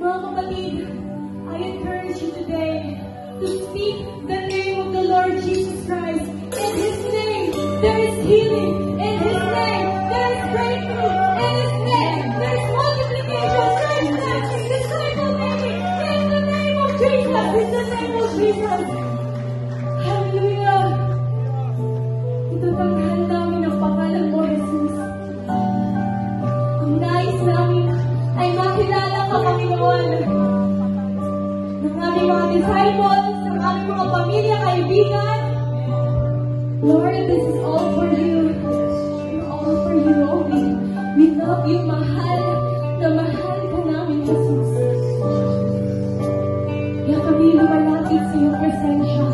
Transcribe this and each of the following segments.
Mga kapatid, I encourage you today to speak the name of the Lord Jesus Christ. In His name, there is healing. In His name, there is breakthrough. In His name, there is multiplication. There is disciple making. In the name of Jesus. In the name of Jesus. Hallelujah. Itatanghal namin ang pangalan mo, Jesus. Ang nais namin ay makilala ka, Panginoon, ng aming mga disciples, ng aming mga pamilya, kaibigan. Lord, this is all for you. All for you only. We love you, mahal na mahal ka namin, Jesus. Kaya kami lumalapit sa iyong presensya.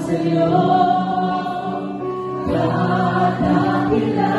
Sa'yo, dadakilan.